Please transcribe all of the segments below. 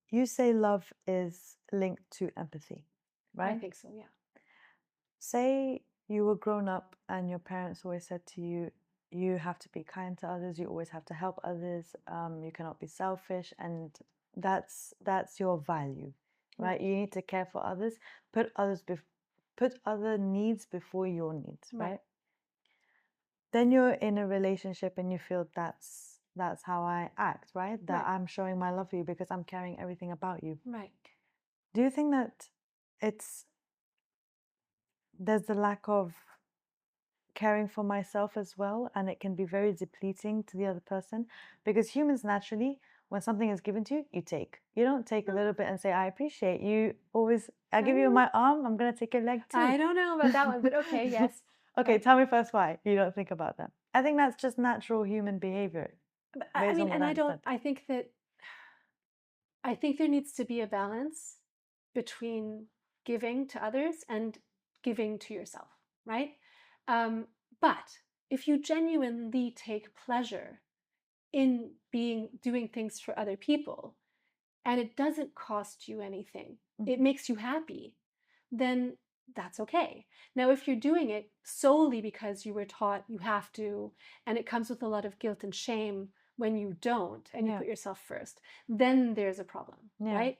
you say love is linked to empathy, I right? think so, yeah. Say you were grown up and your parents always said to you, you have to be kind to others, you always have to help others, you cannot be selfish, and that's your value, right? Right. You need to care for others, put other needs before your needs, Right. right? Then you're in a relationship and you feel that's how I act, right? That Right. I'm showing my love for you because I'm caring everything about you. Right. Do you think that it's there's the lack of caring for myself as well, and it can be very depleting to the other person? Because humans naturally, when something is given to you, you take. You don't take a little bit and say, I appreciate you. Always, I give you my arm, I'm gonna take your leg too. I don't know about that one, but okay, yes. Okay, tell me first why you don't think about that. I think that's just natural human behavior. I Based mean, on what and I understand. I think there needs to be a balance between giving to others and giving to yourself, right? But if you genuinely take pleasure in doing things for other people, and it doesn't cost you anything, it makes you happy, then that's okay. Now, if you're doing it solely because you were taught you have to, and it comes with a lot of guilt and shame when you don't, and you Yeah. put yourself first, then there's a problem, Yeah. right?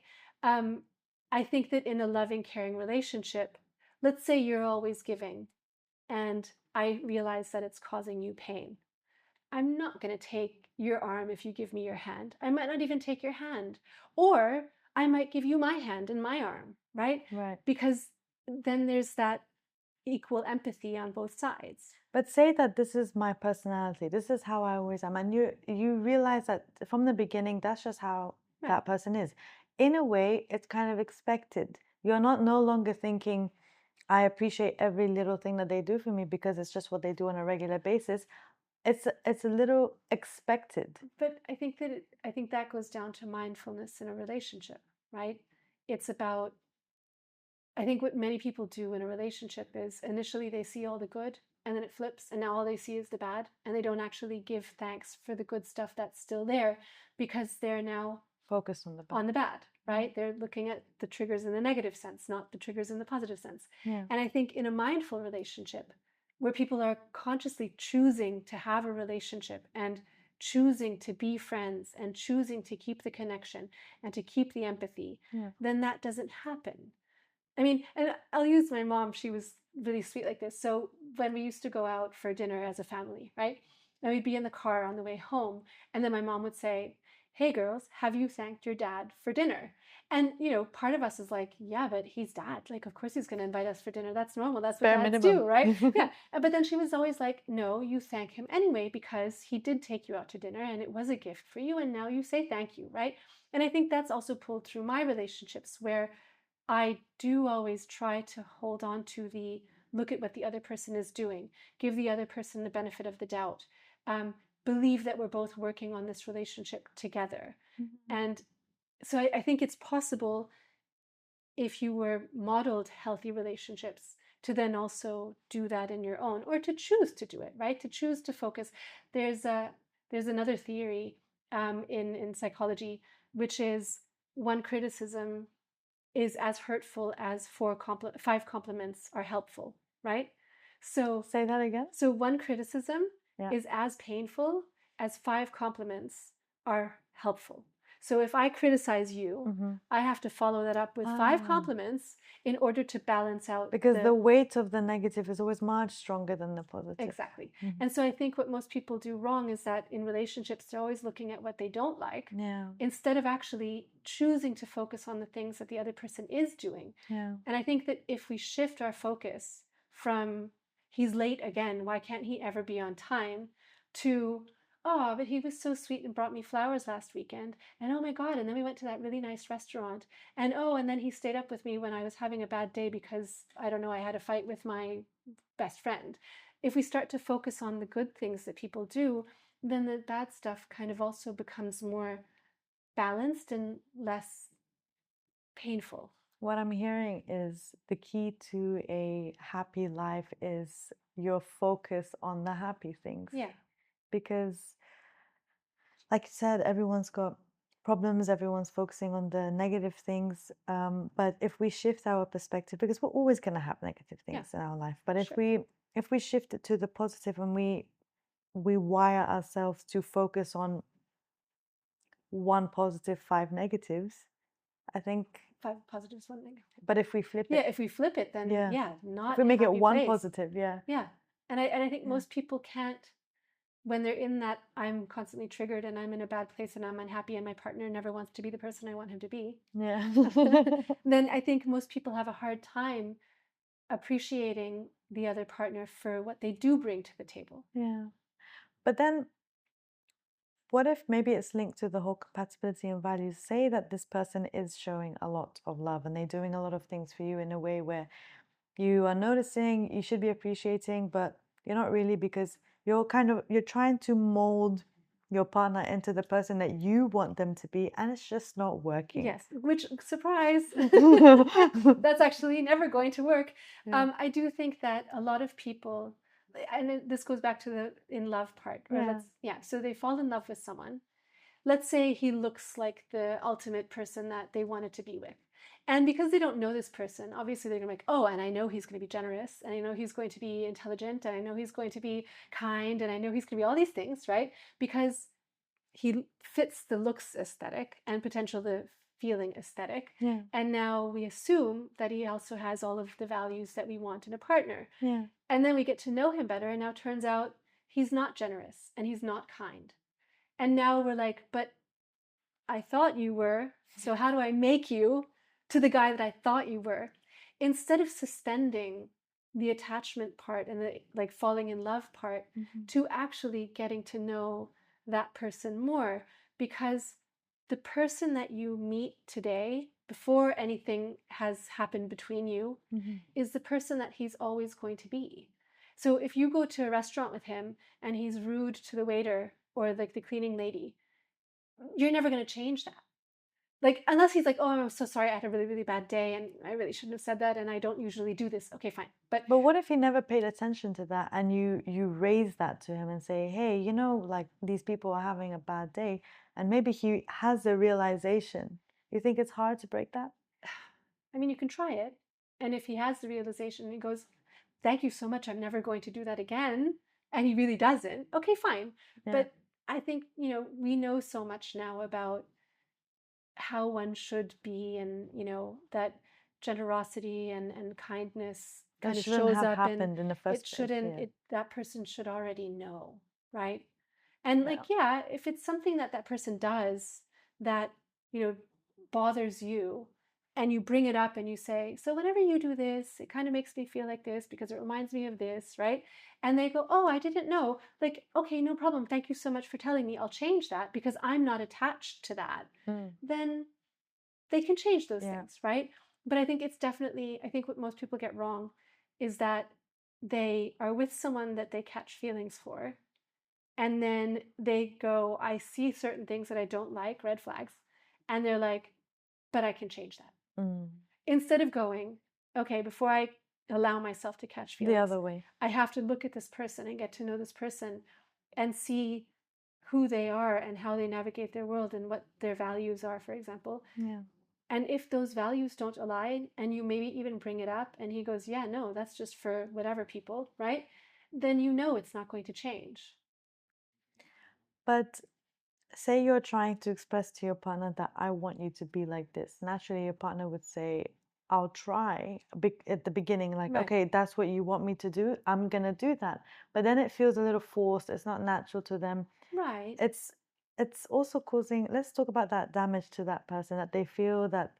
I think that in a loving, caring relationship, let's say you're always giving, and I realize that it's causing you pain. I'm not going to take your arm if you give me your hand. I might not even take your hand. Or I might give you my hand and my arm, right? Right. Because then there's that equal empathy on both sides. But say that this is my personality. This is how I always am. And you realize that from the beginning, that's just how Right. that person is. In a way, it's kind of expected. You're not no longer thinking, I appreciate every little thing that they do for me because it's just what they do on a regular basis. It's a little expected. But I think that goes down to mindfulness in a relationship, right? It's about, I think what many people do in a relationship is initially they see all the good and then it flips and now all they see is the bad and they don't actually give thanks for the good stuff that's still there because they're now Focused on the bad, right? They're looking at the triggers in the negative sense, not the triggers in the positive sense. Yeah. And I think in a mindful relationship where people are consciously choosing to have a relationship and choosing to be friends and choosing to keep the connection and to keep the empathy, then that doesn't happen. I mean, and I'll use my mom. She was really sweet like this. So when we used to go out for dinner as a family, right? And we'd be in the car on the way home. And then my mom would say, Hey girls, have you thanked your dad for dinner? And, you know, part of us is like, yeah, but he's dad. Like, of course he's going to invite us for dinner. That's normal. That's what Bare dads minimum. do, right? Yeah. But then she was always like, no, you thank him anyway because he did take you out to dinner and it was a gift for you. And now you say thank you, right? And I think that's also pulled through my relationships where I do always try to hold on to the look at what the other person is doing, give the other person the benefit of the doubt, believe that we're both working on this relationship together. And so I think it's possible if you were modeled healthy relationships to then also do that in your own or to choose to do it, right? To choose to focus. There's another theory in psychology, which is one criticism is as hurtful as five compliments are helpful, right? So Say that again. So one criticism Yeah. is as painful as five compliments are helpful. So if I criticize you, I have to follow that up with five compliments in order to balance out because the weight of the negative is always much stronger than the positive. Exactly. And so I think what most people do wrong is that in relationships, they're always looking at what they don't like instead of actually choosing to focus on the things that the other person is doing. And I think that if we shift our focus from he's late again, why can't he ever be on time, to oh, but he was so sweet and brought me flowers last weekend. And oh my God, and then we went to that really nice restaurant. And oh, and then he stayed up with me when I was having a bad day because, I don't know, I had a fight with my best friend. If we start to focus on the good things that people do, then the bad stuff kind of also becomes more balanced and less painful. What I'm hearing is the key to a happy life is your focus on the happy things. Yeah. Because, like you said, everyone's got problems, everyone's focusing on the negative things. But if we shift our perspective, because we're always going to have negative Yeah, things in our life, but sure. if we shift it to the positive and we wire ourselves to focus on one positive, five negatives, I think. 5 positives, 1 negative. But if we flip Yeah, it, if we flip it, then yeah, yeah, if not we a make it happy one place. positive, yeah, Yeah. And I think yeah, most people can't, when they're in that I'm constantly triggered and I'm in a bad place and I'm unhappy and my partner never wants to be the person I want him to be, yeah, then I think most people have a hard time appreciating the other partner for what they do bring to the table. yeah. But then, what if maybe it's linked to the whole compatibility and values? Say that this person is showing a lot of love and they're doing a lot of things for you in a way where you are noticing, you should be appreciating, but you're not really, because you're trying to mold your partner into the person that you want them to be, and it's just not working. Yes, which, surprise, Yeah. that's actually never going to work. I do think that a lot of people, and this goes back to the in love part, or so they fall in love with someone. Let's say he looks like the ultimate person that they wanted to be with. And because they don't know this person, obviously they're gonna be like, oh, and I know he's gonna be generous, and I know he's going to be intelligent, and I know he's going to be kind, and I know he's gonna be all these things, right? Because he fits the looks aesthetic and potential the feeling aesthetic. Yeah. And now we assume that he also has all of the values that we want in a partner. Yeah. And then we get to know him better, and now it turns out he's not generous and he's not kind. And now we're like, but I thought you were, so how do I make you to the guy that I thought you were? Instead of suspending the attachment part and the like falling in love part to actually getting to know that person more, because the person that you meet today before anything has happened between you is the person that he's always going to be. So if you go to a restaurant with him and he's rude to the waiter or like the cleaning lady, you're never going to change that. Like, unless he's like, oh, I'm so sorry, I had a really, really bad day and I really shouldn't have said that and I don't usually do this. Okay, fine. But what if he never paid attention to that and you raise that to him and say, hey, like these people are having a bad day, and maybe he has a realization. You think it's hard to break that? I mean, you can try it. And if he has the realization and he goes, thank you so much, I'm never going to do that again, and he really doesn't, okay, fine. Yeah. But I think, we know so much now about how one should be, and that generosity and kindness That kind of shouldn't shows have up, and happened in the it first place. shouldn't Yeah. that person should already know, right? And Yeah. like, yeah, if it's something that person does that bothers you, and you bring it up and you say, so whenever you do this, it kind of makes me feel like this because it reminds me of this, right? And they go, oh, I didn't know. Like, okay, no problem, thank you so much for telling me, I'll change that because I'm not attached to that. Then they can change those things, right? But I think it's definitely, I think what most people get wrong is that they are with someone that they catch feelings for, and then they go, I see certain things that I don't like, red flags, and they're like, but I can change that. Instead of going, okay, before I allow myself to catch feelings, the other way, I have to look at this person and get to know this person and see who they are and how they navigate their world and what their values are, for example. Yeah. And if those values don't align, and you maybe even bring it up and he goes, yeah, no, that's just for whatever people, right? Then it's not going to change. But say you're trying to express to your partner that I want you to be like this. Naturally, your partner would say, I'll try at the beginning, like, Right. okay, that's what you want me to do. I'm going to do that. But then it feels a little forced. It's not natural to them. Right. It's also causing, let's talk about that damage to that person, that they feel that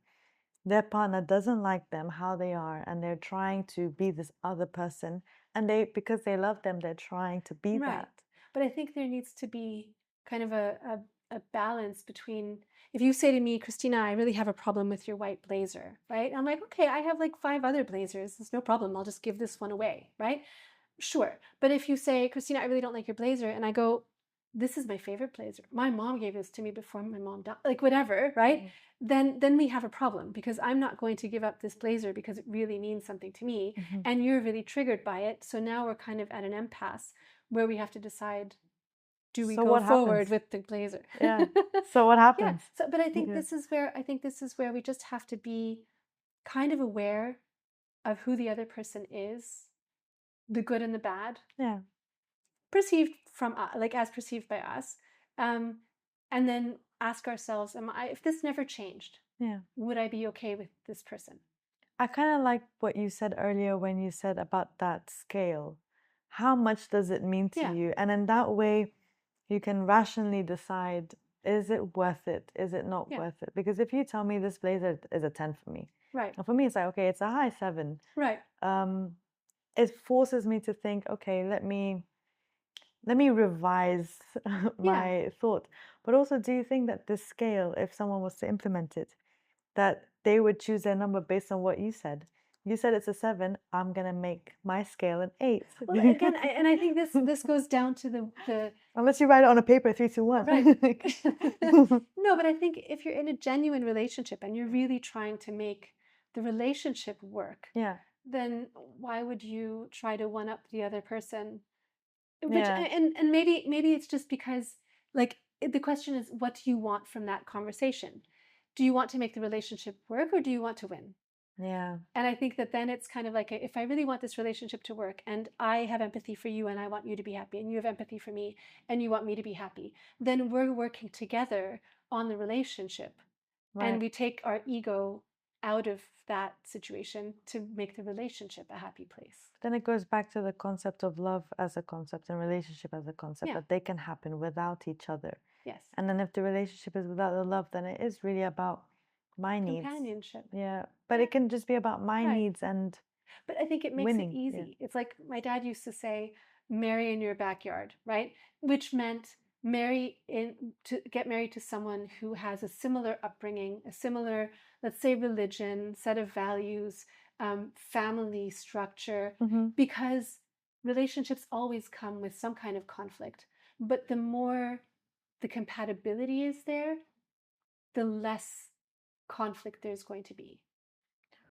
their partner doesn't like them how they are, and they're trying to be this other person, and because they love them, they're trying to be Right. that. But I think there needs to be kind of a balance between, if you say to me, Christina, I really have a problem with your white blazer, right? I'm like, okay, I have like 5 other blazers. It's no problem. I'll just give this one away, right? Sure. But if you say, Christina, I really don't like your blazer, and I go, this is my favorite blazer, my mom gave this to me before my mom died, like whatever, right? Then we have a problem, because I'm not going to give up this blazer because it really means something to me, and you're really triggered by it. So now we're kind of at an impasse where we have to decide, do we So go what forward happens? with the blazer? Yeah. So what Yeah. happens? So, but Yeah. I think this is where we just have to be kind of aware of who the other person is, the good and the bad, Yeah. perceived from like as perceived by us, um, and then ask ourselves, am I, if this never changed, Yeah. would I be okay with this person? I kind of like what you said earlier when you said about that scale. How much does it mean to Yeah. you? And in that way, you can rationally decide, is it worth it? Is it not Yeah. worth it? Because if you tell me this blazer is a 10 for me, Right. and for me, it's like, okay, it's a high 7. Right. Um, it forces me to think, okay, let me revise Yeah. my thought. But also, do you think that this scale, if someone was to implement it, that they would choose their number based on what you said? You said it's a 7. I'm gonna make my scale an 8. Well, again, and I think this goes down to the Unless you write it on a paper, 3, 2, 1. right. No, but I think if you're in a genuine relationship and you're really trying to make the relationship work, Yeah, then why would you try to one up the other person? Which yeah, and maybe it's just because like the question is, what do you want from that conversation? Do you want to make the relationship work or do you want to win? yeah, And I think that then it's kind of like, if I really want this relationship to work and I have empathy for you and I want you to be happy and you have empathy for me and you want me to be happy, then we're working together on the relationship and right. we take our ego out of that situation to make the relationship a happy place. Then it goes back to the concept of love as a concept and relationship as a concept, Yeah. that they can happen without each other. Yes. And then if the relationship is without the love, then it is really about my needs. Companionship. Yeah. But Yeah. it can just be about my Right. needs and But I think it makes it winning. Yeah. easy. It's like my dad used to say, marry in your backyard, right? Which meant get married to someone who has a similar upbringing, a similar, let's say, religion, set of values, family structure, Mm-hmm. because relationships always come with some kind of conflict. But the more the compatibility is there, the less conflict there's going to be.